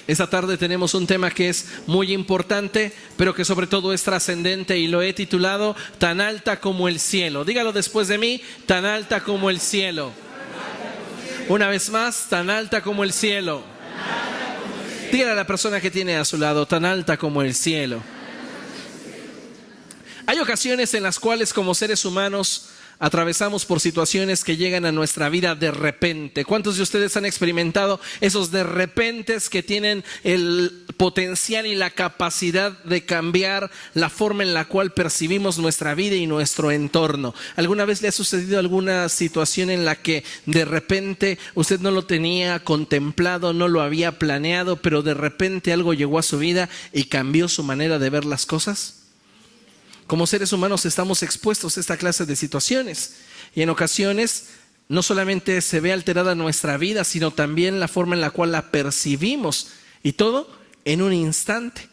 Esta tarde tenemos un tema que es muy importante, pero que sobre todo es trascendente y lo he titulado Tan alta como el cielo. Dígalo después de mí, tan alta como el cielo. Una vez más, tan alta como el cielo. Dígale a la persona que tiene a su lado, tan alta como el cielo. Hay ocasiones en las cuales como seres humanos atravesamos por situaciones que llegan a nuestra vida de repente. ¿Cuántos de ustedes han experimentado esos de repentes que tienen el potencial y la capacidad de cambiar la forma en la cual percibimos nuestra vida y nuestro entorno? ¿Alguna vez le ha sucedido alguna situación en la que de repente usted no lo tenía contemplado, no lo había planeado, pero de repente algo llegó a su vida y cambió su manera de ver las cosas? Como seres humanos estamos expuestos a esta clase de situaciones y en ocasiones no solamente se ve alterada nuestra vida, sino también la forma en la cual la percibimos, y todo en un instante.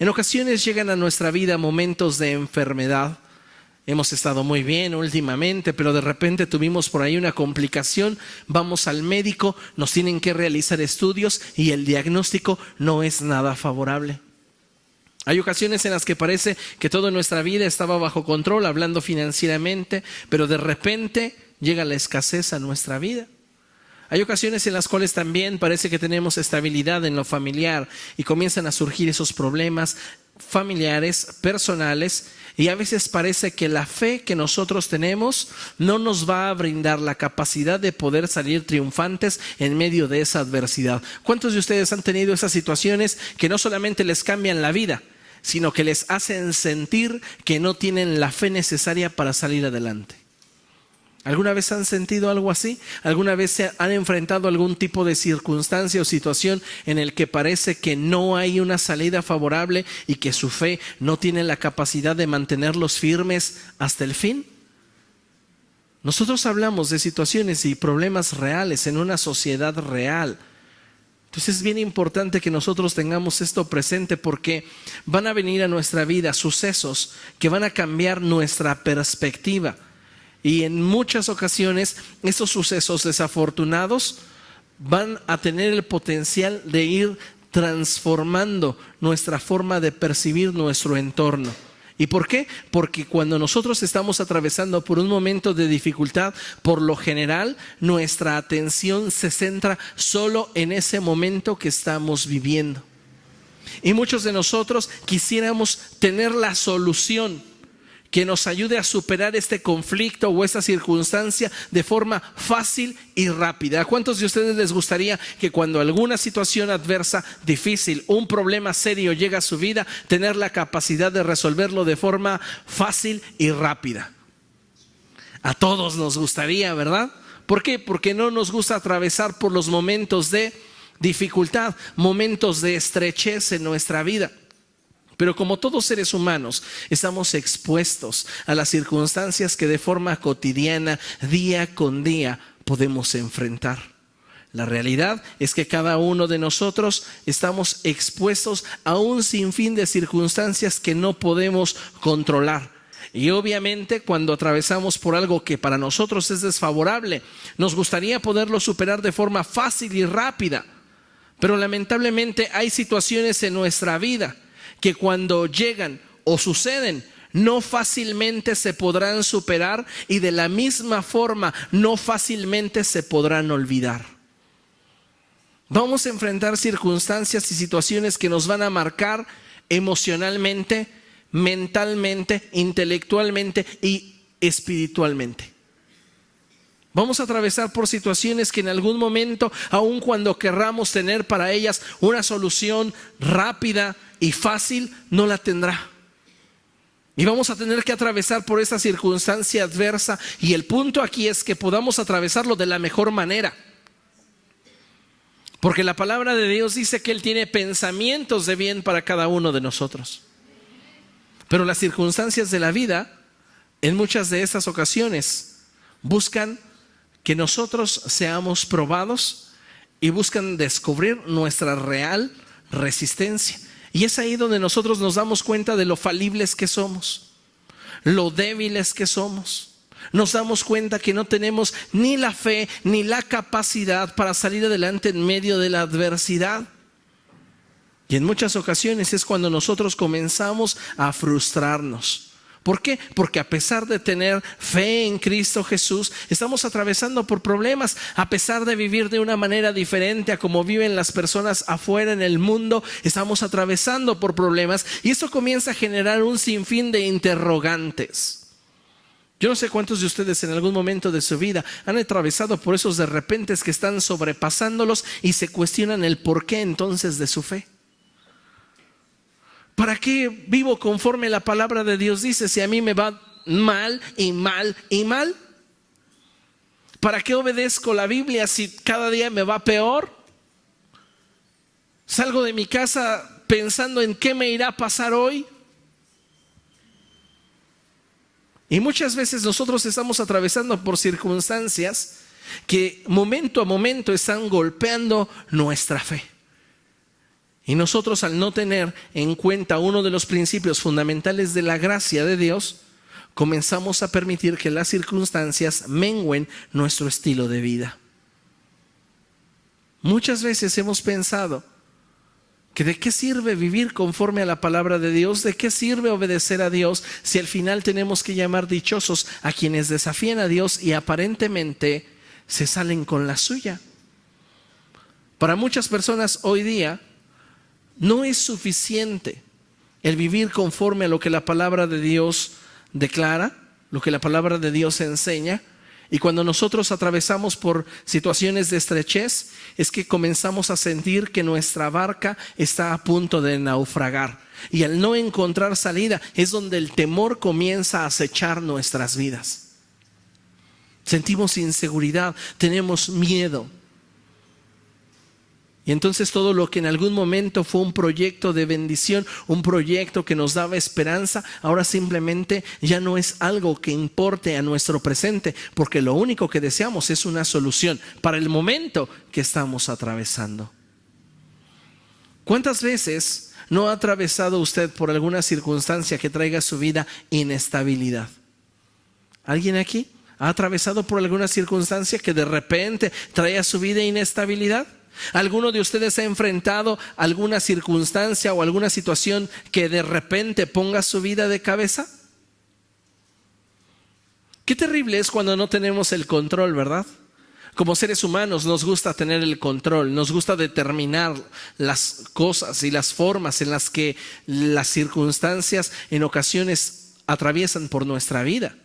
En ocasiones llegan a nuestra vida momentos de enfermedad. Hemos estado muy bien últimamente, pero de repente tuvimos por ahí una complicación, vamos al médico, nos tienen que realizar estudios y el diagnóstico no es nada favorable. Hay ocasiones en las que parece que toda nuestra vida estaba bajo control, hablando financieramente, pero de repente llega la escasez a nuestra vida. Hay ocasiones en las cuales también parece que tenemos estabilidad en lo familiar y comienzan a surgir esos problemas familiares, personales, y a veces parece que la fe que nosotros tenemos no nos va a brindar la capacidad de poder salir triunfantes en medio de esa adversidad. ¿Cuántos de ustedes han tenido esas situaciones que no solamente les cambian la vida, sino que les hacen sentir que no tienen la fe necesaria para salir adelante? ¿Alguna vez han sentido algo así? ¿Alguna vez se han enfrentado algún tipo de circunstancia o situación en el que parece que no hay una salida favorable y que su fe no tiene la capacidad de mantenerlos firmes hasta el fin? Nosotros hablamos de situaciones y problemas reales en una sociedad real. Entonces es bien importante que nosotros tengamos esto presente, porque van a venir a nuestra vida sucesos que van a cambiar nuestra perspectiva. Y en muchas ocasiones esos sucesos desafortunados van a tener el potencial de ir transformando nuestra forma de percibir nuestro entorno. ¿Y por qué? Porque cuando nosotros estamos atravesando por un momento de dificultad, por lo general nuestra atención se centra solo en ese momento que estamos viviendo. Y muchos de nosotros quisiéramos tener la solución que nos ayude a superar este conflicto o esta circunstancia de forma fácil y rápida. ¿A cuántos de ustedes les gustaría que cuando alguna situación adversa, difícil, un problema serio llega a su vida, tener la capacidad de resolverlo de forma fácil y rápida? A todos nos gustaría, ¿verdad? ¿Por qué? Porque no nos gusta atravesar por los momentos de dificultad, momentos de estrechez en nuestra vida. Pero como todos seres humanos, estamos expuestos a las circunstancias que de forma cotidiana, día con día, podemos enfrentar. La realidad es que cada uno de nosotros estamos expuestos a un sinfín de circunstancias que no podemos controlar. Y obviamente cuando atravesamos por algo que para nosotros es desfavorable, nos gustaría poderlo superar de forma fácil y rápida. Pero lamentablemente hay situaciones en nuestra vida que cuando llegan o suceden, no fácilmente se podrán superar, y de la misma forma no fácilmente se podrán olvidar. Vamos a enfrentar circunstancias y situaciones que nos van a marcar emocionalmente, mentalmente, intelectualmente y espiritualmente. Vamos a atravesar por situaciones que en algún momento, aun cuando querramos tener para ellas una solución rápida y fácil, no la tendrá. Y vamos a tener que atravesar por esa circunstancia adversa, y el punto aquí es que podamos atravesarlo de la mejor manera. Porque la palabra de Dios dice que Él tiene pensamientos de bien para cada uno de nosotros. Pero las circunstancias de la vida, en muchas de estas ocasiones, buscan que nosotros seamos probados y buscan descubrir nuestra real resistencia. Y es ahí donde nosotros nos damos cuenta de lo falibles que somos, lo débiles que somos, nos damos cuenta que no tenemos ni la fe ni la capacidad para salir adelante en medio de la adversidad. Y en muchas ocasiones es cuando nosotros comenzamos a frustrarnos. ¿Por qué? Porque a pesar de tener fe en Cristo Jesús, estamos atravesando por problemas. A pesar de vivir de una manera diferente a como viven las personas afuera en el mundo, estamos atravesando por problemas. Y eso comienza a generar un sinfín de interrogantes. Yo no sé cuántos de ustedes en algún momento de su vida han atravesado por esos de repentes que están sobrepasándolos y se cuestionan el porqué entonces de su fe. ¿Para qué vivo conforme la palabra de Dios dice si a mí me va mal y mal y mal? ¿Para qué obedezco la Biblia si cada día me va peor? Salgo de mi casa pensando en qué me irá a pasar hoy. Y muchas veces nosotros estamos atravesando por circunstancias que momento a momento están golpeando nuestra fe. Y nosotros, al no tener en cuenta uno de los principios fundamentales de la gracia de Dios, comenzamos a permitir que las circunstancias mengüen nuestro estilo de vida. Muchas veces hemos pensado que de qué sirve vivir conforme a la palabra de Dios, de qué sirve obedecer a Dios, si al final tenemos que llamar dichosos a quienes desafían a Dios y aparentemente se salen con la suya. Para muchas personas hoy día, no es suficiente el vivir conforme a lo que la palabra de Dios declara, lo que la palabra de Dios enseña. Y cuando nosotros atravesamos por situaciones de estrechez, es que comenzamos a sentir que nuestra barca está a punto de naufragar. Y al no encontrar salida es donde el temor comienza a acechar nuestras vidas. Sentimos inseguridad, tenemos miedo. Y entonces todo lo que en algún momento fue un proyecto de bendición, un proyecto que nos daba esperanza, ahora simplemente ya no es algo que importe a nuestro presente, porque lo único que deseamos es una solución para el momento que estamos atravesando. ¿Cuántas veces no ha atravesado usted por alguna circunstancia que traiga a su vida inestabilidad? ¿Alguien aquí ha atravesado por alguna circunstancia que de repente trae a su vida inestabilidad? ¿Alguno de ustedes ha enfrentado alguna circunstancia o alguna situación que de repente ponga su vida de cabeza? Qué terrible es cuando no tenemos el control, ¿verdad? Como seres humanos nos gusta tener el control, nos gusta determinar las cosas y las formas en las que las circunstancias en ocasiones atraviesan por nuestra vida.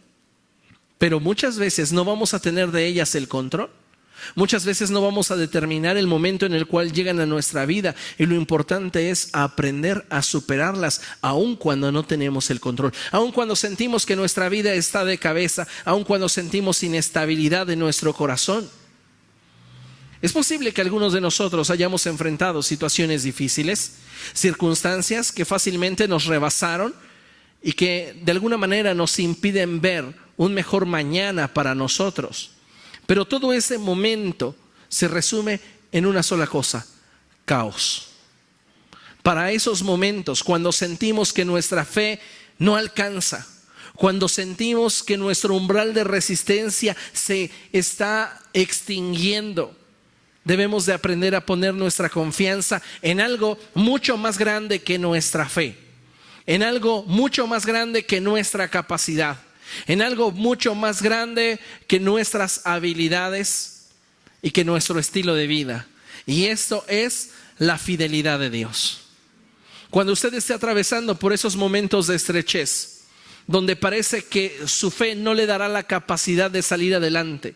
Pero muchas veces no vamos a tener de ellas el control. Muchas veces no vamos a determinar el momento en el cual llegan a nuestra vida, y lo importante es aprender a superarlas aun cuando no tenemos el control, aun cuando sentimos que nuestra vida está de cabeza, aun cuando sentimos inestabilidad en nuestro corazón. Es posible que algunos de nosotros hayamos enfrentado situaciones difíciles, circunstancias que fácilmente nos rebasaron y que de alguna manera nos impiden ver un mejor mañana para nosotros. Pero todo ese momento se resume en una sola cosa: caos. Para esos momentos, cuando sentimos que nuestra fe no alcanza, cuando sentimos que nuestro umbral de resistencia se está extinguiendo, debemos de aprender a poner nuestra confianza en algo mucho más grande que nuestra fe, en algo mucho más grande que nuestra capacidad, en algo mucho más grande que nuestras habilidades y que nuestro estilo de vida. Y esto es la fidelidad de Dios. Cuando usted esté atravesando por esos momentos de estrechez, donde parece que su fe no le dará la capacidad de salir adelante,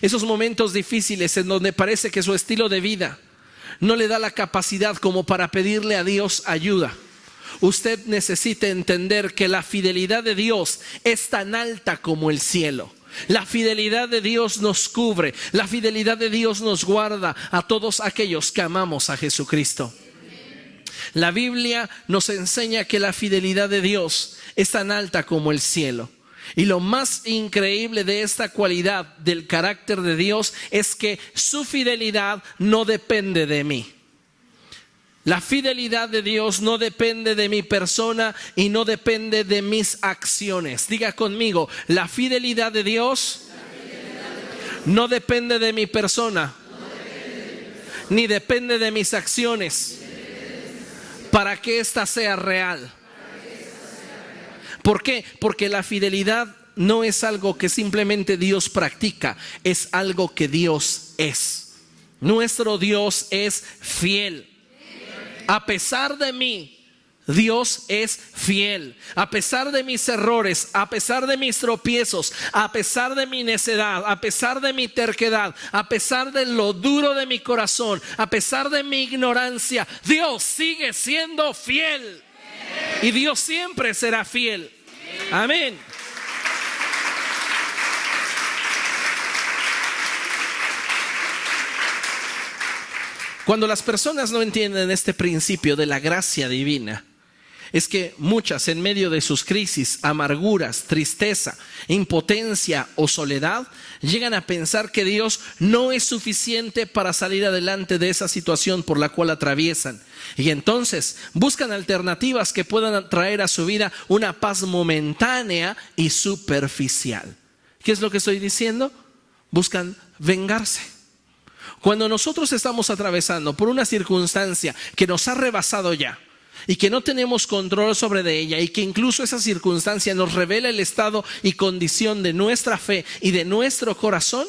esos momentos difíciles en donde parece que su estilo de vida no le da la capacidad como para pedirle a Dios ayuda, usted necesita entender que la fidelidad de Dios es tan alta como el cielo. La fidelidad de Dios nos cubre, la fidelidad de Dios nos guarda a todos aquellos que amamos a Jesucristo. La Biblia nos enseña que la fidelidad de Dios es tan alta como el cielo. Y lo más increíble de esta cualidad del carácter de Dios es que su fidelidad no depende de mí. La fidelidad de Dios no depende de mi persona y no depende de mis acciones. Diga conmigo, la fidelidad de Dios no depende de mi persona, ni depende de mis acciones, para que ésta sea real. ¿Por qué? Porque la fidelidad no es algo que simplemente Dios practica, es algo que Dios es. Nuestro Dios es fiel. A pesar de mí, Dios es fiel. A pesar de mis errores, a pesar de mis tropiezos, a pesar de mi necedad, a pesar de mi terquedad, a pesar de lo duro de mi corazón, a pesar de mi ignorancia, Dios sigue siendo fiel. Y Dios siempre será fiel. Amén. Cuando las personas no entienden este principio de la gracia divina, es que muchas en medio de sus crisis, amarguras, tristeza, impotencia o soledad, llegan a pensar que Dios no es suficiente para salir adelante de esa situación por la cual atraviesan. Y entonces buscan alternativas que puedan traer a su vida una paz momentánea y superficial. ¿Qué es lo que estoy diciendo? Buscan vengarse. Cuando nosotros estamos atravesando por una circunstancia que nos ha rebasado ya y que no tenemos control sobre de ella, y que incluso esa circunstancia nos revela el estado y condición de nuestra fe y de nuestro corazón,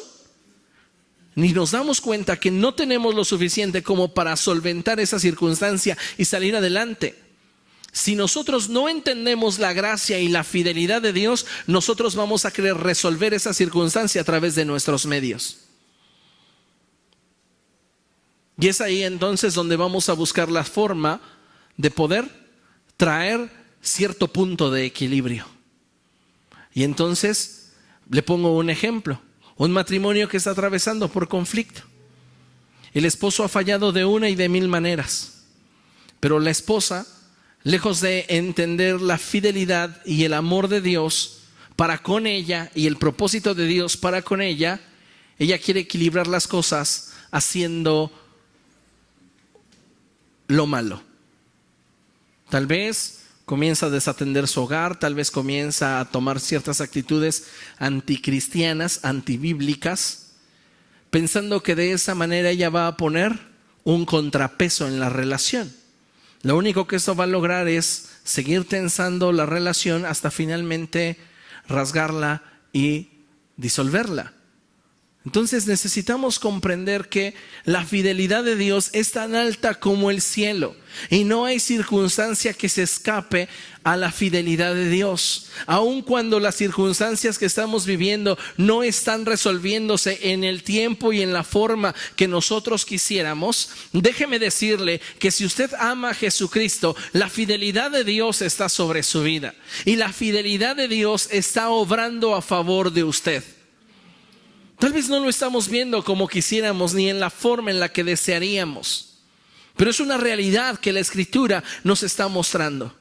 ni nos damos cuenta que no tenemos lo suficiente como para solventar esa circunstancia y salir adelante. Si nosotros no entendemos la gracia y la fidelidad de Dios, nosotros vamos a querer resolver esa circunstancia a través de nuestros medios. Y es ahí entonces donde vamos a buscar la forma de poder traer cierto punto de equilibrio. Y entonces le pongo un ejemplo: un matrimonio que está atravesando por conflicto. El esposo ha fallado de una y de mil maneras, pero la esposa, lejos de entender la fidelidad y el amor de Dios para con ella y el propósito de Dios para con ella, ella quiere equilibrar las cosas haciendo lo malo. Tal vez comienza a desatender su hogar, tal vez comienza a tomar ciertas actitudes anticristianas, antibíblicas, pensando que de esa manera ella va a poner un contrapeso en la relación. Lo único que esto va a lograr es seguir tensando la relación hasta finalmente rasgarla y disolverla. Entonces necesitamos comprender que la fidelidad de Dios es tan alta como el cielo, y no hay circunstancia que se escape a la fidelidad de Dios. Aun cuando las circunstancias que estamos viviendo no están resolviéndose en el tiempo y en la forma que nosotros quisiéramos, déjeme decirle que si usted ama a Jesucristo, la fidelidad de Dios está sobre su vida, y la fidelidad de Dios está obrando a favor de usted. Tal vez no lo estamos viendo como quisiéramos ni en la forma en la que desearíamos, pero es una realidad que la Escritura nos está mostrando.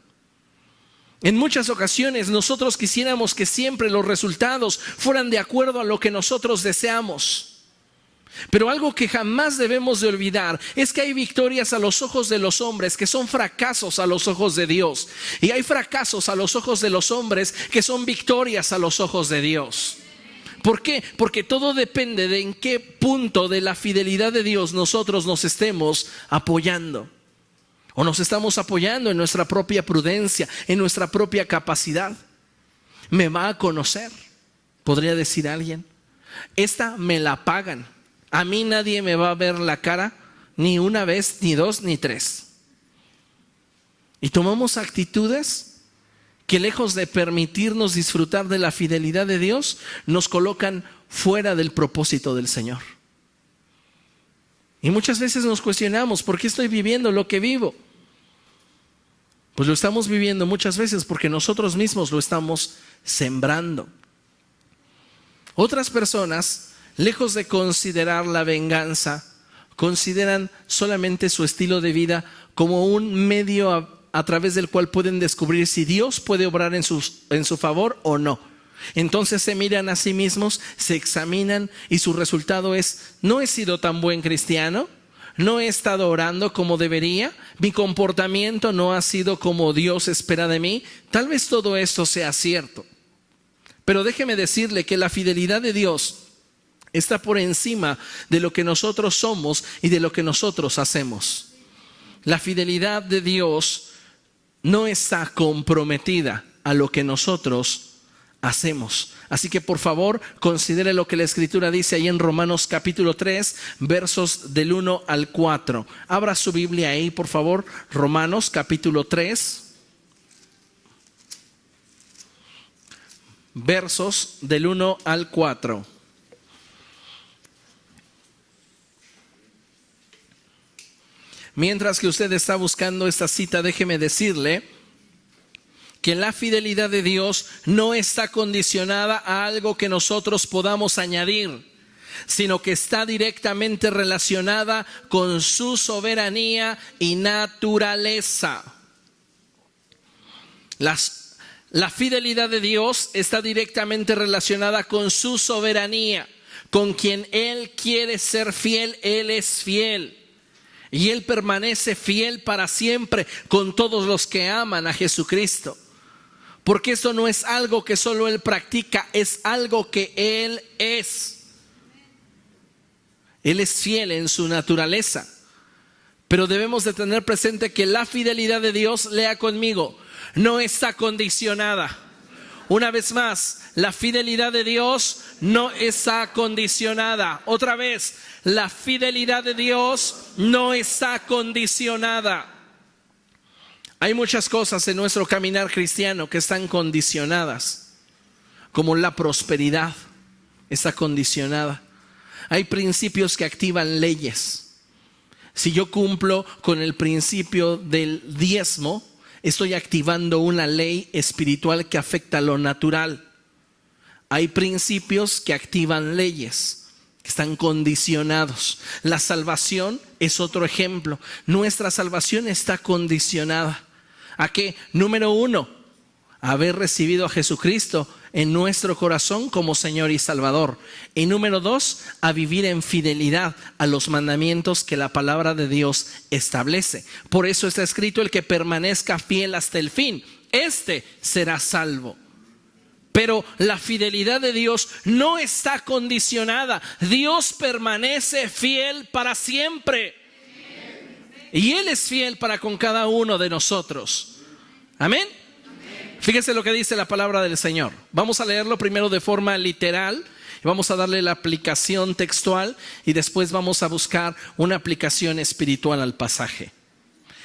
En muchas ocasiones nosotros quisiéramos que siempre los resultados fueran de acuerdo a lo que nosotros deseamos. Pero algo que jamás debemos de olvidar es que hay victorias a los ojos de los hombres que son fracasos a los ojos de Dios, y hay fracasos a los ojos de los hombres que son victorias a los ojos de Dios. ¿Por qué? Porque todo depende de en qué punto de la fidelidad de Dios nosotros nos estemos apoyando. O nos estamos apoyando en nuestra propia prudencia, en nuestra propia capacidad. Me va a conocer, podría decir alguien. Esta me la pagan. A mí nadie me va a ver la cara ni una vez, ni dos, ni tres. Y tomamos actitudes que, lejos de permitirnos disfrutar de la fidelidad de Dios, nos colocan fuera del propósito del Señor. Y muchas veces nos cuestionamos: ¿por qué estoy viviendo lo que vivo? Pues lo estamos viviendo muchas veces porque nosotros mismos lo estamos sembrando. Otras personas, lejos de considerar la venganza, consideran solamente su estilo de vida como un medio a través del cual pueden descubrir si Dios puede obrar en su favor o no. Entonces se miran a sí mismos, se examinan, y su resultado es: no he sido tan buen cristiano, no he estado orando como debería, mi comportamiento no ha sido como Dios espera de mí. Tal vez todo esto sea cierto, pero déjeme decirle que la fidelidad de Dios está por encima de lo que nosotros somos y de lo que nosotros hacemos. La fidelidad de Dios no está comprometida a lo que nosotros hacemos. Así que por favor considere lo que la Escritura dice ahí en Romanos capítulo 3, versos del 1 al 4. Abra su Biblia ahí, por favor. Romanos capítulo 3, versos del 1 al 4. Mientras que usted está buscando esta cita, déjeme decirle que la fidelidad de Dios no está condicionada a algo que nosotros podamos añadir, sino que está directamente relacionada con su soberanía y naturaleza. La fidelidad de Dios está directamente relacionada con su soberanía, con quien Él quiere ser fiel, Él es fiel. Y Él permanece fiel para siempre con todos los que aman a Jesucristo. Porque esto no es algo que solo Él practica, es algo que Él es. Él es fiel en su naturaleza. Pero debemos de tener presente que la fidelidad de Dios, lea conmigo, no está condicionada. Una vez más, la fidelidad de Dios no está condicionada. Otra vez, la fidelidad de Dios no está condicionada. Hay muchas cosas en nuestro caminar cristiano que están condicionadas, como la prosperidad está condicionada. Hay principios que activan leyes. Si yo cumplo con el principio del diezmo, estoy activando una ley espiritual que afecta a lo natural. Hay principios que activan leyes, que están condicionados. La salvación es otro ejemplo. Nuestra salvación está condicionada. ¿A qué? Número 1, haber recibido a Jesucristo en nuestro corazón como Señor y Salvador. Y número 2, a vivir en fidelidad a los mandamientos que la palabra de Dios establece. Por eso está escrito: el que permanezca fiel hasta el fin, este será salvo. Pero la fidelidad de Dios no está condicionada. Dios permanece fiel para siempre. Y Él es fiel para con cada uno de nosotros. Amén. Fíjese lo que dice la palabra del Señor. Vamos a leerlo primero de forma literal. Vamos a darle la aplicación textual y después vamos a buscar una aplicación espiritual al pasaje.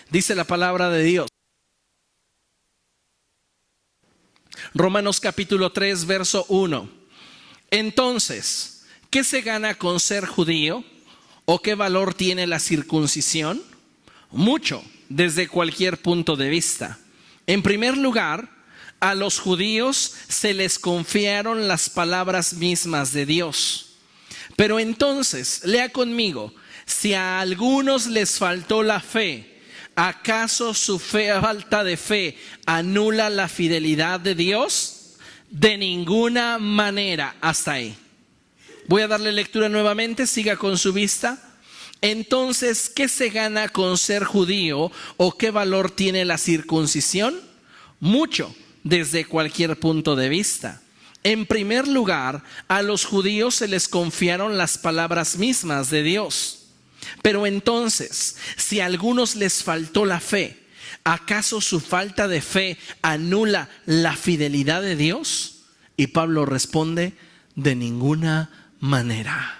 Dice la palabra de Dios. Romanos capítulo 3, verso 1. Entonces, ¿qué se gana con ser judío? ¿O qué valor tiene la circuncisión? Mucho, desde cualquier punto de vista. En primer lugar, a los judíos se les confiaron las palabras mismas de Dios. Pero entonces, lea conmigo, si a algunos les faltó la fe, ¿acaso su falta de fe anula la fidelidad de Dios? De ninguna manera. Hasta ahí. Voy a darle lectura nuevamente, siga con su vista. Entonces, ¿qué se gana con ser judío o qué valor tiene la circuncisión? Mucho, desde cualquier punto de vista. En primer lugar, a los judíos se les confiaron las palabras mismas de Dios. Pero entonces, si a algunos les faltó la fe, ¿acaso su falta de fe anula la fidelidad de Dios? Y Pablo responde: de ninguna manera.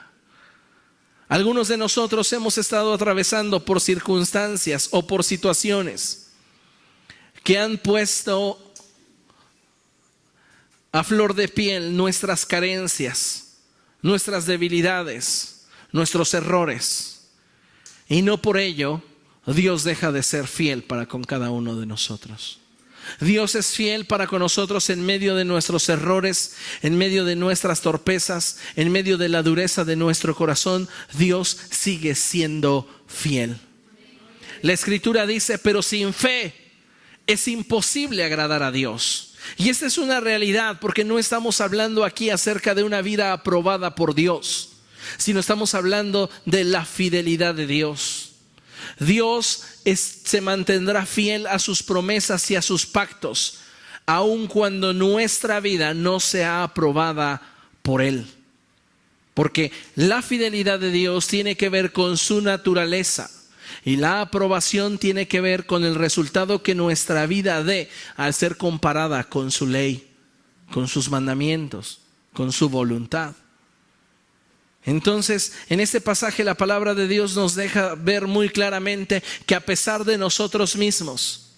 Algunos de nosotros hemos estado atravesando por circunstancias o por situaciones que han puesto a flor de piel nuestras carencias, nuestras debilidades, nuestros errores. Y no por ello Dios deja de ser fiel para con cada uno de nosotros. Dios es fiel para con nosotros en medio de nuestros errores, en medio de nuestras torpezas, en medio de la dureza de nuestro corazón. Dios sigue siendo fiel. La Escritura dice: pero sin fe es imposible agradar a Dios. Y esta es una realidad, porque no estamos hablando aquí acerca de una vida aprobada por Dios. sino estamos hablando de la fidelidad de Dios. Dios se mantendrá fiel a sus promesas y a sus pactos, aun cuando nuestra vida no sea aprobada por Él. Porque la fidelidad de Dios tiene que ver con su naturaleza y la aprobación tiene que ver con el resultado que nuestra vida dé al ser comparada con su ley, con sus mandamientos, con su voluntad. Entonces, en este pasaje la palabra de Dios nos deja ver muy claramente que a pesar de nosotros mismos,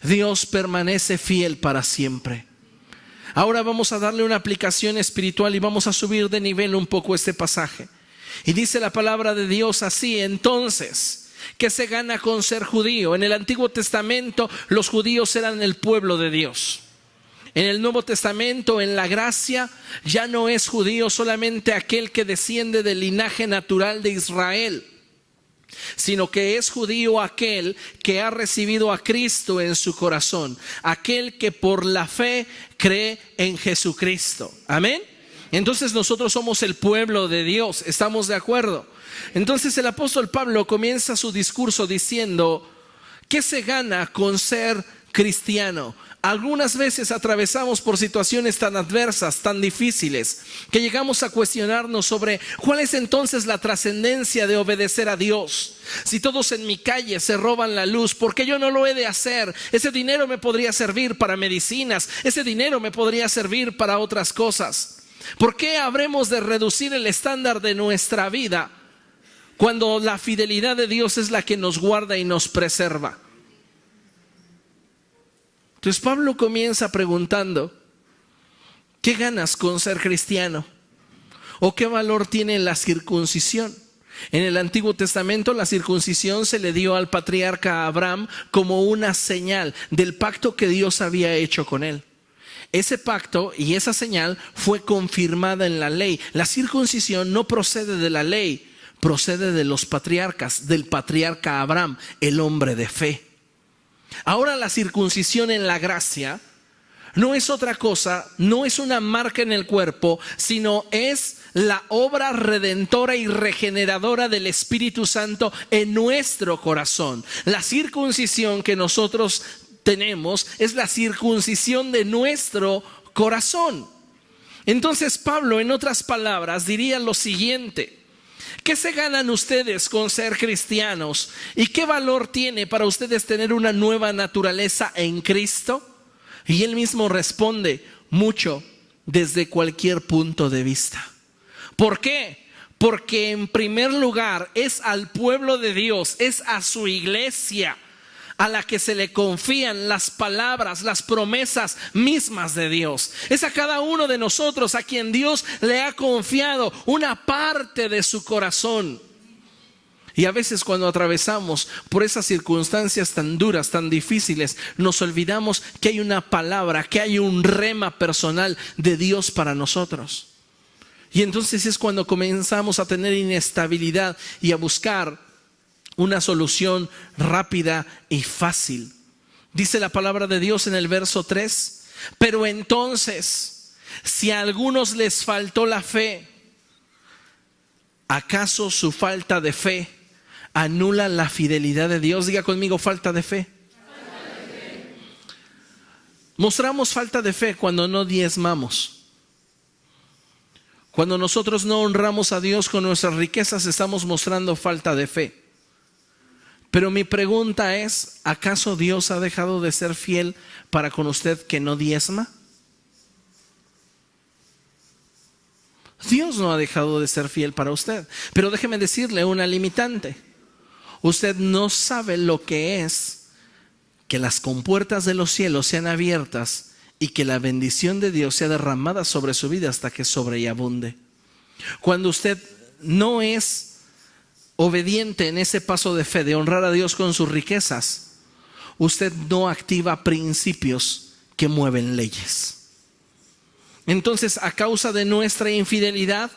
Dios permanece fiel para siempre. Ahora vamos a darle una aplicación espiritual y vamos a subir de nivel un poco este pasaje. Y dice la palabra de Dios así: entonces, ¿qué se gana con ser judío? En el Antiguo Testamento los judíos eran el pueblo de Dios. En el Nuevo Testamento, en la gracia, ya no es judío solamente aquel que desciende del linaje natural de Israel, sino que es judío aquel que ha recibido a Cristo en su corazón, aquel que por la fe cree en Jesucristo. Amén. Entonces nosotros somos el pueblo de Dios, ¿estamos de acuerdo? Entonces el apóstol Pablo comienza su discurso diciendo: ¿qué se gana con ser cristiano? Algunas veces atravesamos por situaciones tan adversas, tan difíciles, que llegamos a cuestionarnos sobre cuál es entonces la trascendencia de obedecer a Dios. Si todos en mi calle se roban la luz, ¿por qué yo no lo he de hacer? Ese dinero me podría servir para medicinas, ese dinero me podría servir para otras cosas. ¿Por qué habremos de reducir el estándar de nuestra vida cuando la fidelidad de Dios es la que nos guarda y nos preserva? Entonces Pablo comienza preguntando: ¿qué ganas con ser cristiano? ¿O qué valor tiene la circuncisión? En el Antiguo Testamento la circuncisión se le dio al patriarca Abraham como una señal del pacto que Dios había hecho con él. Ese pacto y esa señal fue confirmada en la ley. La circuncisión no procede de la ley, procede de los patriarcas, del patriarca Abraham, el hombre de fe. Ahora la circuncisión en la gracia no es otra cosa, no es una marca en el cuerpo, sino es la obra redentora y regeneradora del Espíritu Santo en nuestro corazón. La circuncisión que nosotros tenemos es la circuncisión de nuestro corazón. Entonces Pablo, en otras palabras, diría lo siguiente: ¿qué se ganan ustedes con ser cristianos? ¿Y qué valor tiene para ustedes tener una nueva naturaleza en Cristo? Y él mismo responde: mucho, desde cualquier punto de vista. ¿Por qué? Porque en primer lugar es al pueblo de Dios, es a su iglesia a la que se le confían las palabras, las promesas mismas de Dios. Es a cada uno de nosotros a quien Dios le ha confiado una parte de su corazón. Y a veces cuando atravesamos por esas circunstancias tan duras, tan difíciles, nos olvidamos que hay una palabra, que hay un rema personal de Dios para nosotros. Y entonces es cuando comenzamos a tener inestabilidad y a buscar una solución rápida y fácil. Dice la palabra de Dios en el verso 3: pero entonces, si a algunos les faltó la fe, ¿acaso su falta de fe anula la fidelidad de Dios? Diga conmigo: falta de fe. Falta de fe. Mostramos falta de fe cuando no diezmamos. Cuando nosotros no honramos a Dios con nuestras riquezas, estamos mostrando falta de fe. Pero mi pregunta es: ¿acaso Dios ha dejado de ser fiel para con usted que no diezma? Dios no ha dejado de ser fiel para usted. Pero déjeme decirle una limitante: usted no sabe lo que es que las compuertas de los cielos sean abiertas y que la bendición de Dios sea derramada sobre su vida hasta que sobre y abunde. Cuando usted no es obediente en ese paso de fe de honrar a Dios con sus riquezas, usted no activa principios que mueven leyes. Entonces, a causa de nuestra infidelidad,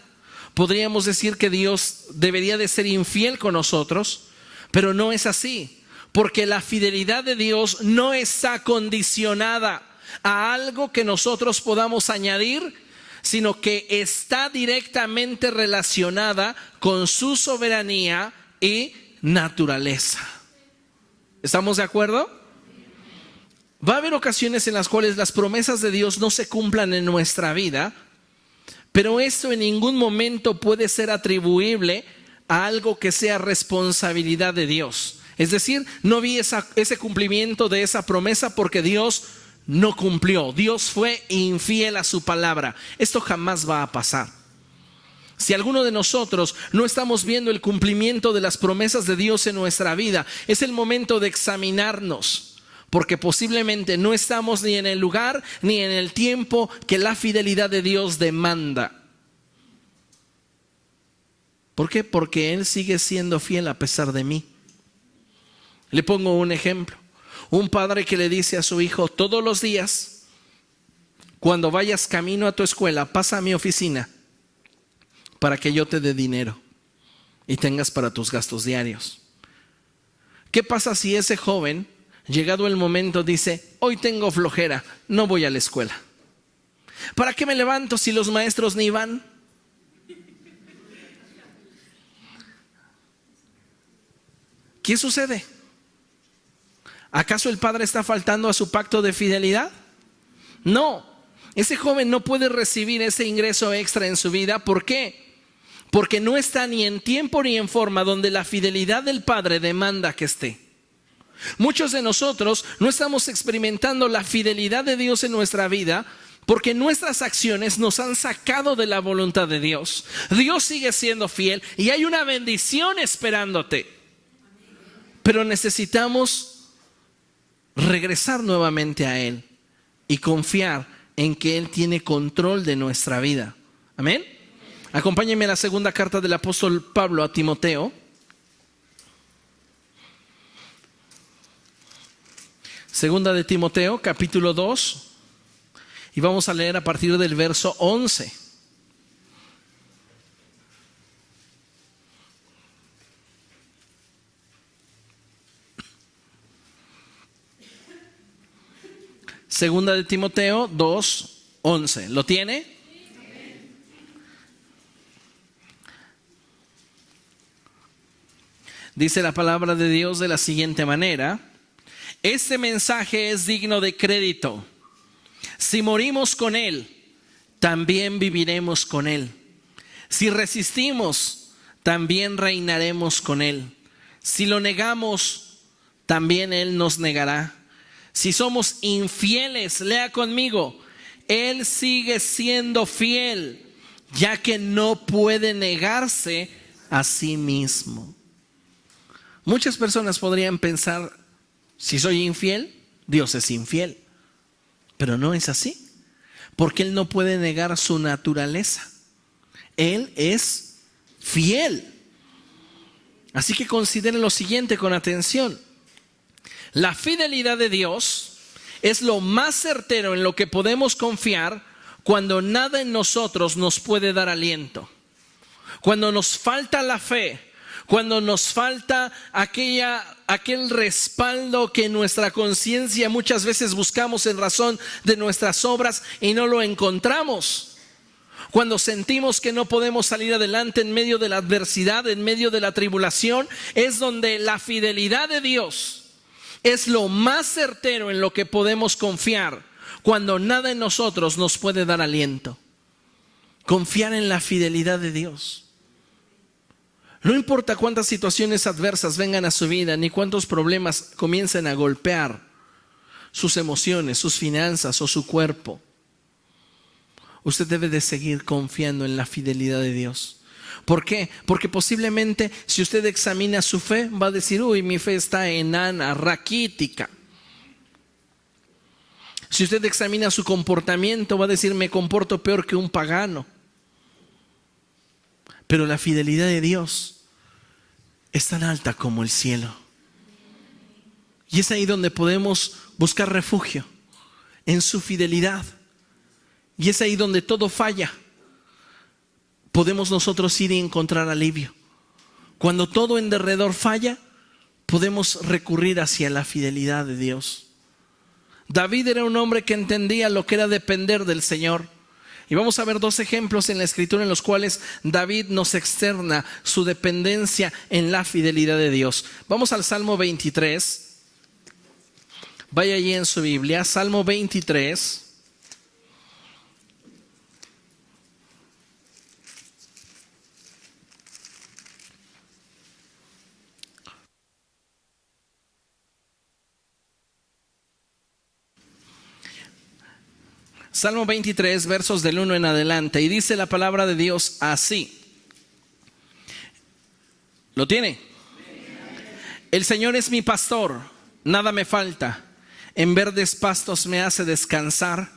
podríamos decir que Dios debería de ser infiel con nosotros, pero no es así, porque la fidelidad de Dios no está condicionada a algo que nosotros podamos añadir, sino que está directamente relacionada con su soberanía y naturaleza. ¿Estamos de acuerdo? Va a haber ocasiones en las cuales las promesas de Dios no se cumplan en nuestra vida, pero esto en ningún momento puede ser atribuible a algo que sea responsabilidad de Dios. Es decir, no vi ese cumplimiento de esa promesa porque Dios no cumplió. Dios fue infiel a su palabra. Esto jamás va a pasar. Si alguno de nosotros no estamos viendo el cumplimiento de las promesas de Dios en nuestra vida, es el momento de examinarnos, porque posiblemente no estamos ni en el lugar ni en el tiempo que la fidelidad de Dios demanda. ¿Por qué? Porque Él sigue siendo fiel a pesar de mí. Le pongo un ejemplo. Un padre que le dice a su hijo: todos los días, cuando vayas camino a tu escuela, pasa a mi oficina para que yo te dé dinero y tengas para tus gastos diarios. ¿Qué pasa si ese joven, llegado el momento, dice: hoy tengo flojera, no voy a la escuela? ¿Para qué me levanto si los maestros ni van? ¿Qué sucede? ¿Acaso el padre está faltando a su pacto de fidelidad? No, ese joven no puede recibir ese ingreso extra en su vida. ¿Por qué? Porque no está ni en tiempo ni en forma donde la fidelidad del padre demanda que esté. Muchos de nosotros no estamos experimentando la fidelidad de Dios en nuestra vida porque nuestras acciones nos han sacado de la voluntad de Dios. Dios sigue siendo fiel y hay una bendición esperándote, pero necesitamos regresar nuevamente a Él y confiar en que Él tiene control de nuestra vida. Amén. Acompáñenme a la segunda carta del apóstol Pablo a Timoteo. Segunda de Timoteo, capítulo 2, y vamos a leer a partir del verso 11. Segunda de Timoteo 2, 11. ¿Lo tiene? Dice la palabra de Dios de la siguiente manera: este mensaje es digno de crédito. Si morimos con Él, también viviremos con Él. Si resistimos, también reinaremos con Él. Si lo negamos, también Él nos negará. Si somos infieles, lea conmigo, Él sigue siendo fiel, ya que no puede negarse a sí mismo. Muchas personas podrían pensar: si soy infiel, Dios es infiel. Pero no es así, porque Él no puede negar su naturaleza. Él es fiel. Así que consideren lo siguiente con atención. La fidelidad de Dios es lo más certero en lo que podemos confiar cuando nada en nosotros nos puede dar aliento. Cuando nos falta la fe, cuando nos falta aquel respaldo que en nuestra conciencia muchas veces buscamos en razón de nuestras obras y no lo encontramos. Cuando sentimos que no podemos salir adelante en medio de la adversidad, en medio de la tribulación, es donde la fidelidad de Dios es lo más certero en lo que podemos confiar cuando nada en nosotros nos puede dar aliento. Confiar en la fidelidad de Dios. No importa cuántas situaciones adversas vengan a su vida, ni cuántos problemas comiencen a golpear sus emociones, sus finanzas o su cuerpo. Usted debe de seguir confiando en la fidelidad de Dios. ¿Por qué? Porque posiblemente si usted examina su fe, va a decir: uy, mi fe está enana, raquítica. Si usted examina su comportamiento, va a decir: me comporto peor que un pagano. Pero la fidelidad de Dios es tan alta como el cielo. Y es ahí donde podemos buscar refugio, en su fidelidad. Y es ahí donde todo falla. Podemos nosotros ir y encontrar alivio. Cuando todo en derredor falla, podemos recurrir hacia la fidelidad de Dios. David era un hombre que entendía lo que era depender del Señor. Y vamos a ver dos ejemplos en la Escritura en los cuales David nos externa su dependencia en la fidelidad de Dios. Vamos al Salmo 23. Vaya allí en su Biblia, Salmo 23. Salmo 23, versos del 1 en adelante. Y dice la palabra de Dios así. ¿Lo tiene? El Señor es mi pastor, nada me falta. En verdes pastos me hace descansar,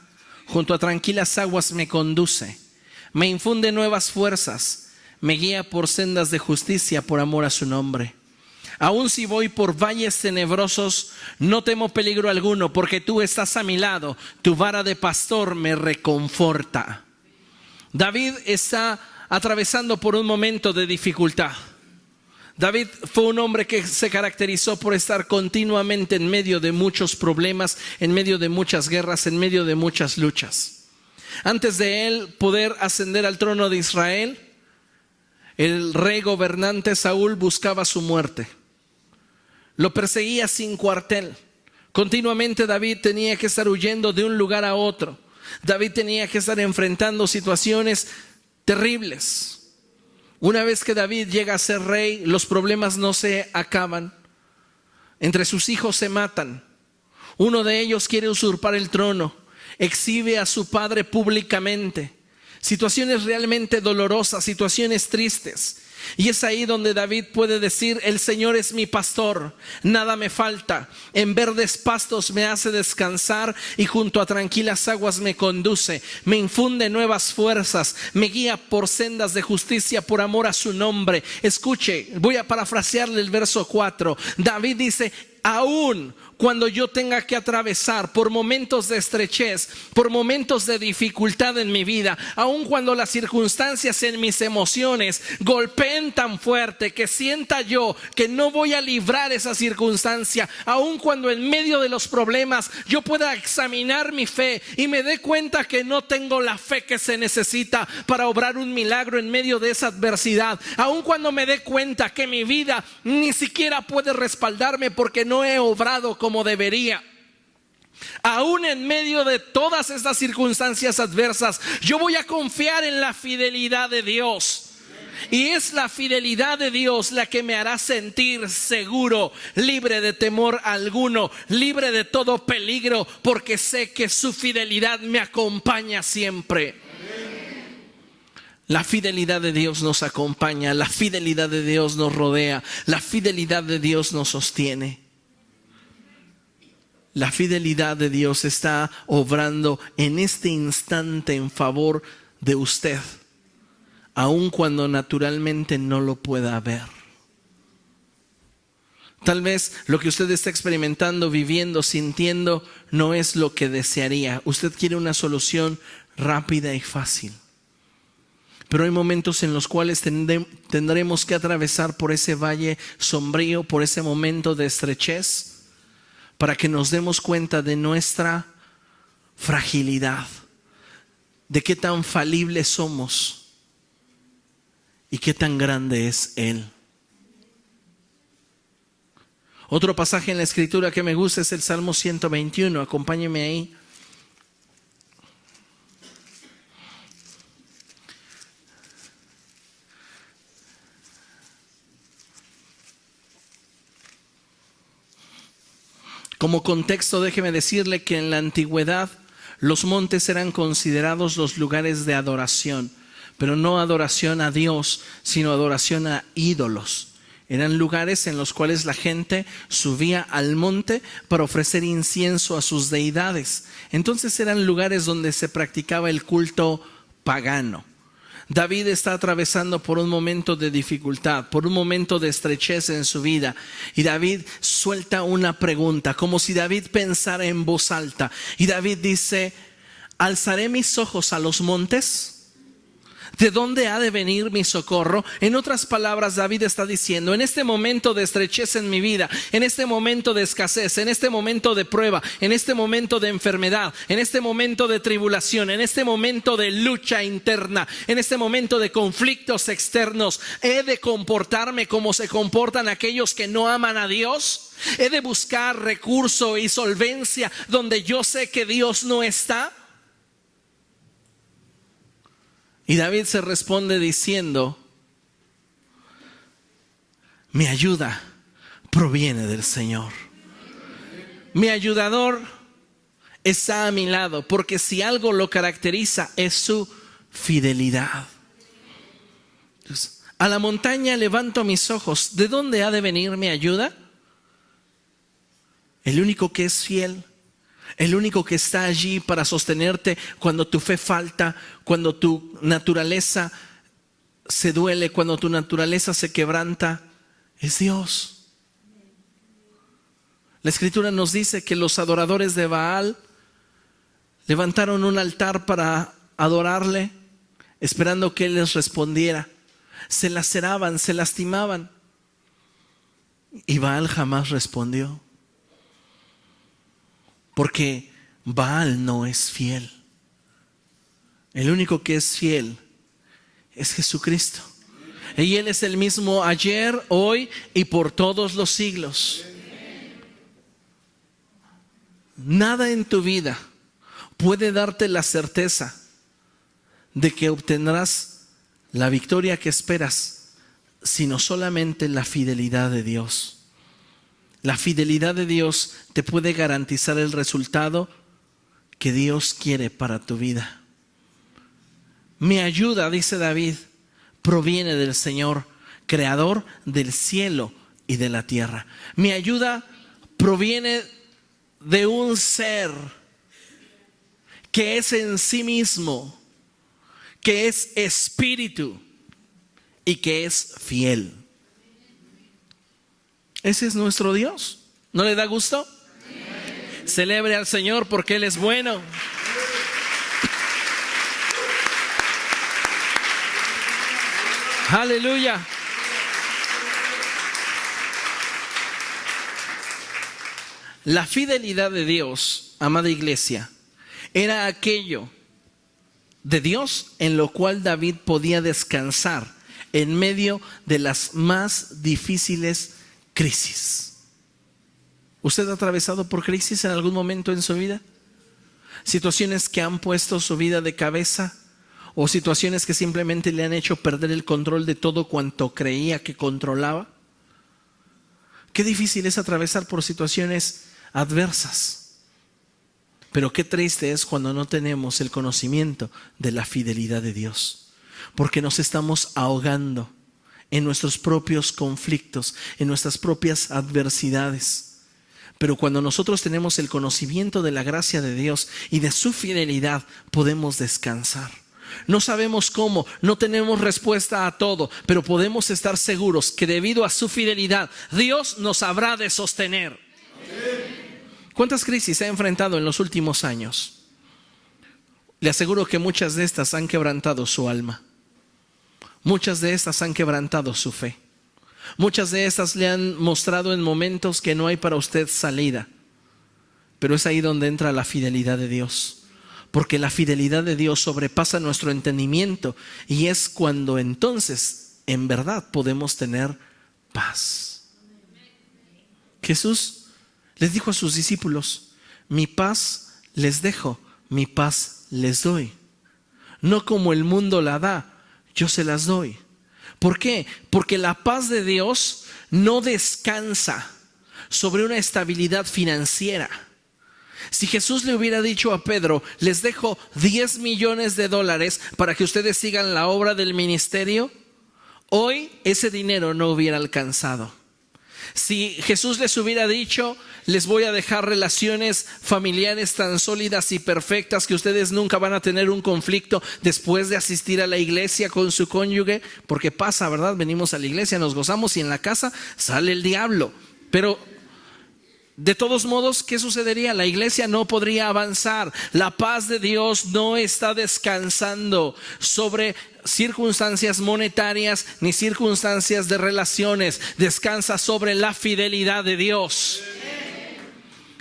junto a tranquilas aguas me conduce. Me infunde nuevas fuerzas, me guía por sendas de justicia por amor a su nombre. Aun si voy por valles tenebrosos, no temo peligro alguno, porque tú estás a mi lado, tu vara de pastor me reconforta. David está atravesando por un momento de dificultad. David fue un hombre que se caracterizó por estar continuamente en medio de muchos problemas, en medio de muchas guerras, en medio de muchas luchas. Antes de él poder ascender al trono de Israel, el rey gobernante Saúl buscaba su muerte. Lo perseguía sin cuartel. Continuamente David tenía que estar huyendo de un lugar a otro. David tenía que estar enfrentando situaciones terribles. Una vez que David llega a ser rey, los problemas no se acaban. Entre sus hijos se matan. Uno de ellos quiere usurpar el trono. Exhibe a su padre públicamente. Situaciones realmente dolorosas, situaciones tristes. Y es ahí donde David puede decir: el Señor es mi pastor, nada me falta. En verdes pastos me hace descansar y junto a tranquilas aguas me conduce. Me infunde nuevas fuerzas, me guía por sendas de justicia por amor a su nombre. Escuche, voy a parafrasearle el verso 4. David dice: aún cuando yo tenga que atravesar por momentos de estrechez, por momentos de dificultad en mi vida, aun cuando las circunstancias en mis emociones golpeen tan fuerte que sienta yo que no voy a librar esa circunstancia, aun cuando en medio de los problemas yo pueda examinar mi fe y me dé cuenta que no tengo la fe que se necesita para obrar un milagro en medio de esa adversidad, aun cuando me dé cuenta que mi vida ni siquiera puede respaldarme porque no he obrado como debería. Aún en medio de todas estas circunstancias adversas, yo voy a confiar en la fidelidad de Dios. Y es la fidelidad de Dios la que me hará sentir seguro, libre de temor alguno, libre de todo peligro, porque sé que su fidelidad me acompaña siempre. La fidelidad de Dios nos acompaña, la fidelidad de Dios nos rodea, la fidelidad de Dios nos sostiene. La fidelidad de Dios está obrando en este instante en favor de usted, aun cuando naturalmente no lo pueda ver. Tal vez lo que usted está experimentando, viviendo, sintiendo, no es lo que desearía. Usted quiere una solución rápida y fácil. Pero hay momentos en los cuales tendremos que atravesar por ese valle sombrío, por ese momento de estrechez, para que nos demos cuenta de nuestra fragilidad, de qué tan falibles somos y qué tan grande es Él. Otro pasaje en la Escritura que me gusta es el Salmo 121. Acompáñeme ahí. Como contexto, déjeme decirle que en la antigüedad los montes eran considerados los lugares de adoración, pero no adoración a Dios, sino adoración a ídolos. Eran lugares en los cuales la gente subía al monte para ofrecer incienso a sus deidades. Entonces eran lugares donde se practicaba el culto pagano. David está atravesando por un momento de dificultad, por un momento de estrechez en su vida. Y David suelta una pregunta, como si David pensara en voz alta. Y David dice: ¿alzaré mis ojos a los montes? ¿De dónde ha de venir mi socorro? En otras palabras, David está diciendo, en este momento de estrechez en mi vida, en este momento de escasez, en este momento de prueba, en este momento de enfermedad, en este momento de tribulación, en este momento de lucha interna, en este momento de conflictos externos, ¿he de comportarme como se comportan aquellos que no aman a Dios? ¿He de buscar recurso y solvencia donde yo sé que Dios no está? Y David se responde diciendo, mi ayuda proviene del Señor. Mi ayudador está a mi lado, porque si algo lo caracteriza es su fidelidad. Entonces, a la montaña levanto mis ojos. ¿De dónde ha de venir mi ayuda? El único que es fiel, el único que está allí para sostenerte cuando tu fe falta, cuando tu naturaleza se duele, cuando tu naturaleza se quebranta, es Dios. La Escritura nos dice que los adoradores de Baal levantaron un altar para adorarle, esperando que Él les respondiera. Se laceraban, se lastimaban, y Baal jamás respondió. Porque Baal no es fiel. El único que es fiel es Jesucristo. Y Él es el mismo ayer, hoy y por todos los siglos. Nada en tu vida puede darte la certeza de que obtendrás la victoria que esperas, sino solamente la fidelidad de Dios. La fidelidad de Dios te puede garantizar el resultado que Dios quiere para tu vida. Mi ayuda, dice David, proviene del Señor, creador del cielo y de la tierra. Mi ayuda proviene de un ser que es en sí mismo, que es espíritu y que es fiel. Ese es nuestro Dios. ¿No le da gusto? Sí. Celebre al Señor porque Él es bueno. Aleluya. La fidelidad de Dios, amada iglesia, era aquello de Dios en lo cual David podía descansar en medio de las más difíciles crisis. ¿Usted ha atravesado por crisis en algún momento en su vida? Situaciones que han puesto su vida de cabeza, o situaciones que simplemente le han hecho perder el control de todo cuanto creía que controlaba. Qué difícil es atravesar por situaciones adversas, pero qué triste es cuando no tenemos el conocimiento de la fidelidad de Dios, porque nos estamos ahogando en nuestros propios conflictos, en nuestras propias adversidades. Pero cuando nosotros tenemos el conocimiento de la gracia de Dios y de su fidelidad, podemos descansar. No sabemos cómo, no tenemos respuesta a todo, pero podemos estar seguros que debido a su fidelidad, Dios nos habrá de sostener. ¿Cuántas crisis ha enfrentado en los últimos años? Le aseguro que muchas de estas han quebrantado su alma. Muchas de estas han quebrantado su fe. Muchas de estas le han mostrado en momentos que no hay para usted salida. Pero es ahí donde entra la fidelidad de Dios. Porque la fidelidad de Dios sobrepasa nuestro entendimiento. Y es cuando entonces, en verdad, podemos tener paz. Jesús les dijo a sus discípulos: mi paz les dejo, mi paz les doy. No como el mundo la da, yo se las doy. ¿Por qué? Porque la paz de Dios no descansa sobre una estabilidad financiera. Si Jesús le hubiera dicho a Pedro: les dejo $10 millones para que ustedes sigan la obra del ministerio, hoy ese dinero no hubiera alcanzado. Si Jesús les hubiera dicho: les voy a dejar relaciones familiares tan sólidas y perfectas que ustedes nunca van a tener un conflicto después de asistir a la iglesia con su cónyuge, porque pasa, ¿verdad? Venimos a la iglesia, nos gozamos y en la casa sale el diablo. Pero de todos modos, ¿qué sucedería? La iglesia no podría avanzar. La paz de Dios no está descansando sobre circunstancias monetarias ni circunstancias de relaciones. Descansa sobre la fidelidad de Dios.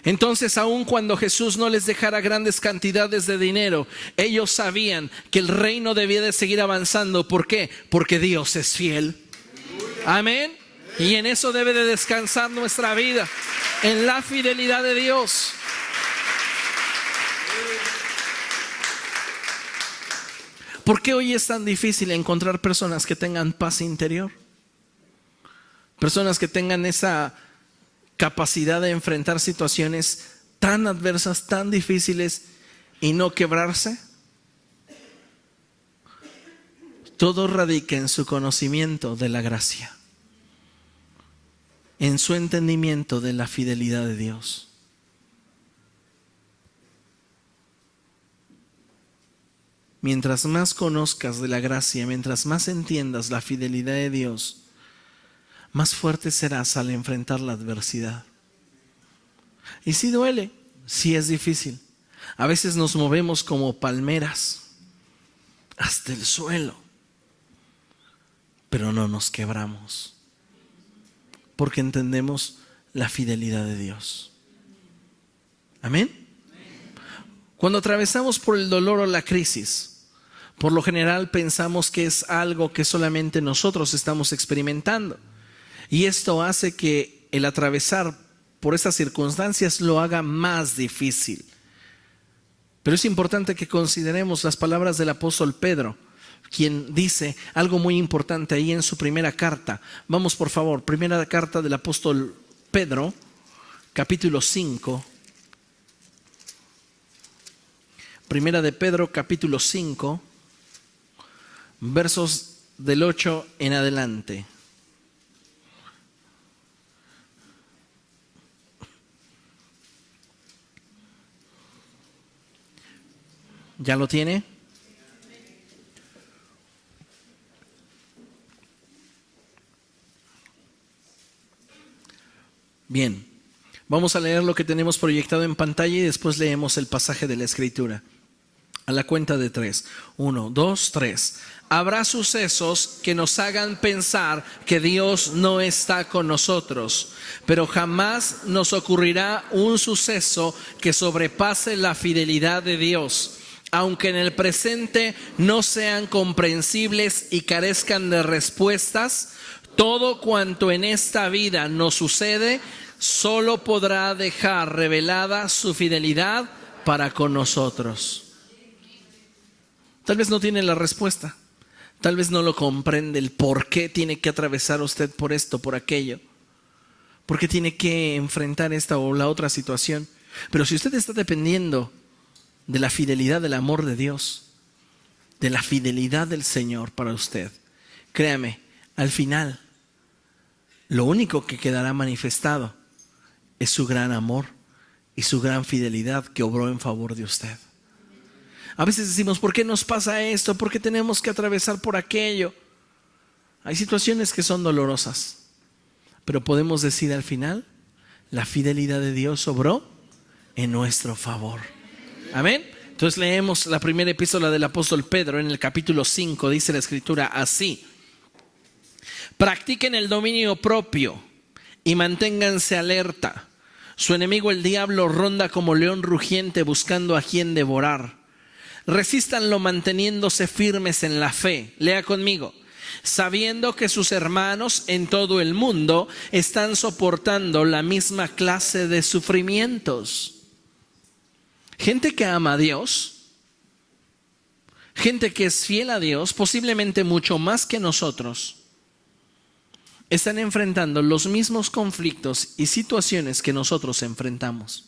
Entonces, aun cuando Jesús no les dejara grandes cantidades de dinero, ellos sabían que el reino debía de seguir avanzando. ¿Por qué? Porque Dios es fiel. Amén. Y en eso debe de descansar nuestra vida, en la fidelidad de Dios. ¿Por qué hoy es tan difícil encontrar personas que tengan paz interior? Personas que tengan esa capacidad de enfrentar situaciones tan adversas, tan difíciles y no quebrarse. Todo radica en su conocimiento de la gracia, en su entendimiento de la fidelidad de Dios. Mientras más conozcas de la gracia, mientras más entiendas la fidelidad de Dios, más fuerte serás al enfrentar la adversidad. Y sí duele, sí es difícil. A veces nos movemos como palmeras hasta el suelo, pero no nos quebramos, porque entendemos la fidelidad de Dios. Amén. Cuando atravesamos por el dolor o la crisis, por lo general pensamos que es algo que solamente nosotros estamos experimentando. Y esto hace que el atravesar por esas circunstancias lo haga más difícil. Pero es importante que consideremos las palabras del apóstol Pedro, quien dice algo muy importante ahí en su primera carta. Vamos por favor, primera carta del apóstol Pedro, capítulo 5. Primera de Pedro, capítulo 5, versos del 8 en adelante. ¿Ya lo tiene? Bien, vamos a leer lo que tenemos proyectado en pantalla y después leemos el pasaje de la Escritura. A la cuenta de 3. 1, 2, 3. Habrá sucesos que nos hagan pensar que Dios no está con nosotros, pero jamás nos ocurrirá un suceso que sobrepase la fidelidad de Dios. Aunque en el presente no sean comprensibles y carezcan de respuestas, todo cuanto en esta vida nos sucede solo podrá dejar revelada su fidelidad para con nosotros. Tal vez no tiene la respuesta, tal vez no lo comprende el por qué tiene que atravesar usted por esto, por aquello, por qué tiene que enfrentar esta o la otra situación. Pero si usted está dependiendo de la fidelidad del amor de Dios, de la fidelidad del Señor para usted, créame, al final lo único que quedará manifestado es su gran amor y su gran fidelidad que obró en favor de usted. A veces decimos, ¿por qué nos pasa esto? ¿Por qué tenemos que atravesar por aquello? Hay situaciones que son dolorosas, pero podemos decir al final, la fidelidad de Dios obró en nuestro favor. Amén. Entonces leemos la primera epístola del apóstol Pedro en el capítulo 5, dice la Escritura así: practiquen el dominio propio y manténganse alerta. Su enemigo el diablo ronda como león rugiente buscando a quien devorar. Resístanlo manteniéndose firmes en la fe. Lea conmigo. Sabiendo que sus hermanos en todo el mundo están soportando la misma clase de sufrimientos. Gente que ama a Dios, gente que es fiel a Dios, posiblemente mucho más que nosotros, están enfrentando los mismos conflictos y situaciones que nosotros enfrentamos.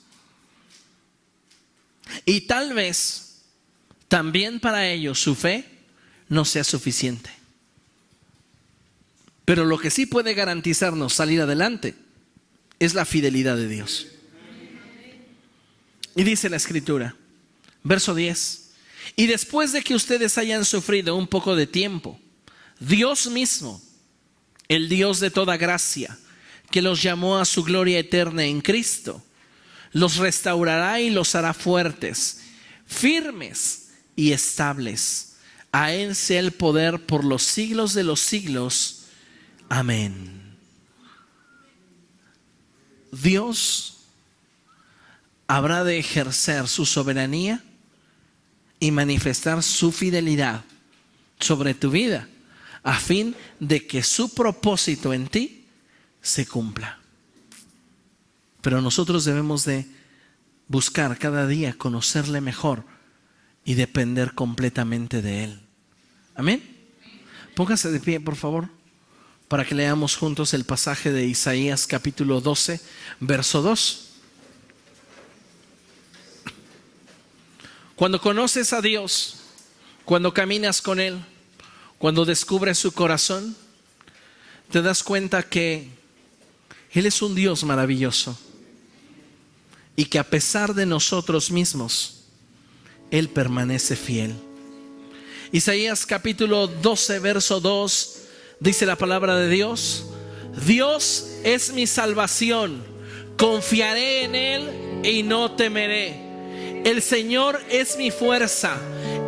Y tal vez también para ellos su fe no sea suficiente. Pero lo que sí puede garantizarnos salir adelante es la fidelidad de Dios. Y dice la Escritura, verso 10: y después de que ustedes hayan sufrido un poco de tiempo, Dios mismo, el Dios de toda gracia, que los llamó a su gloria eterna en Cristo. Los restaurará y los hará fuertes, firmes y estables. A Él sea el poder por los siglos de los siglos. Amén. Dios habrá de ejercer su soberanía y manifestar su fidelidad sobre tu vida, a fin de que su propósito en ti se cumpla. Pero nosotros debemos de buscar cada día conocerle mejor y depender completamente de Él. Amén. Póngase de pie, por favor, para que leamos juntos el pasaje de Isaías capítulo 12, verso 2. Cuando conoces a Dios, cuando caminas con Él, cuando descubres su corazón, te das cuenta que Él es un Dios maravilloso y que a pesar de nosotros mismos, Él permanece fiel. Isaías capítulo 12, verso 2, dice la palabra de Dios: Dios es mi salvación, confiaré en Él y no temeré. El Señor es mi fuerza,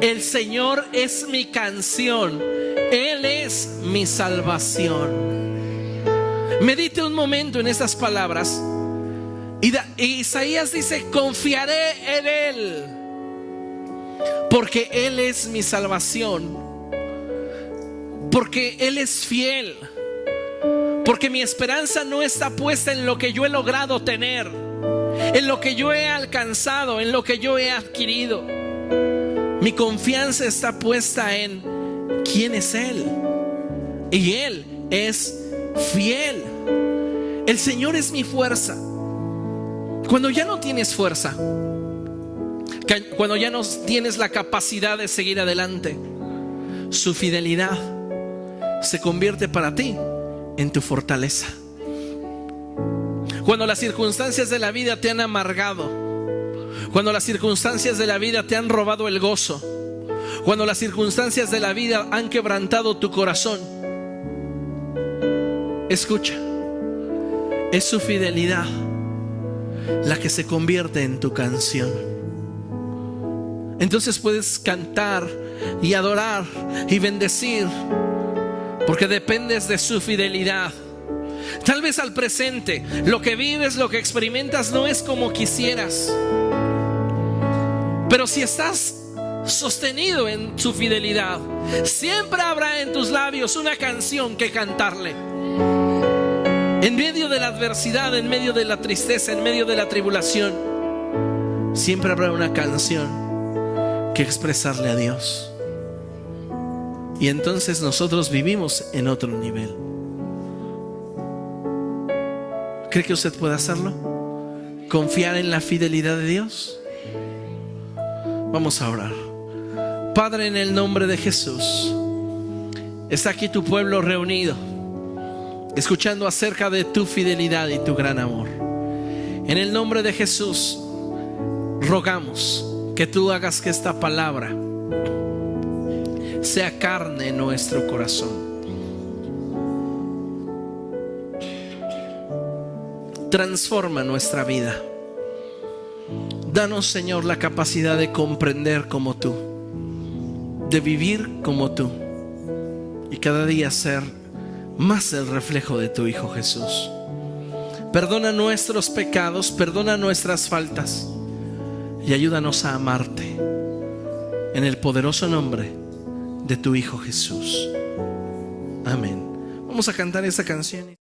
el Señor es mi canción, Él es mi salvación. Medite un momento en estas palabras. Y Isaías dice: confiaré en Él, porque Él es mi salvación, porque Él es fiel, porque mi esperanza no está puesta en lo que yo he logrado tener, en lo que yo he alcanzado, en lo que yo he adquirido. Mi confianza está puesta en quién es Él, y Él es fiel. El Señor es mi fuerza. Cuando ya no tienes fuerza, cuando ya no tienes la capacidad de seguir adelante, su fidelidad se convierte para ti en tu fortaleza. Cuando las circunstancias de la vida te han amargado, cuando las circunstancias de la vida te han robado el gozo, cuando las circunstancias de la vida han quebrantado tu corazón, escucha, es su fidelidad la que se convierte en tu canción. Entonces puedes cantar y adorar y bendecir, porque dependes de su fidelidad. Tal vez al presente, lo que vives, lo que experimentas no es como quisieras, pero si estás sostenido en su fidelidad, siempre habrá en tus labios una canción que cantarle. En medio de la adversidad, en medio de la tristeza, en medio de la tribulación, siempre habrá una canción que expresarle a Dios. Y entonces nosotros vivimos en otro nivel. ¿Cree que usted puede hacerlo? ¿Confiar en la fidelidad de Dios? Vamos a orar. Padre, en el nombre de Jesús, está aquí tu pueblo reunido, escuchando acerca de tu fidelidad y tu gran amor. En el nombre de Jesús, rogamos que tú hagas que esta palabra sea carne en nuestro corazón. Transforma nuestra vida. Danos, Señor, la capacidad de comprender como tú, de vivir como tú, y cada día ser más el reflejo de tu Hijo Jesús. Perdona nuestros pecados, perdona nuestras faltas y ayúdanos a amarte, en el poderoso nombre de tu Hijo Jesús. Amén. Vamos a cantar esa canción.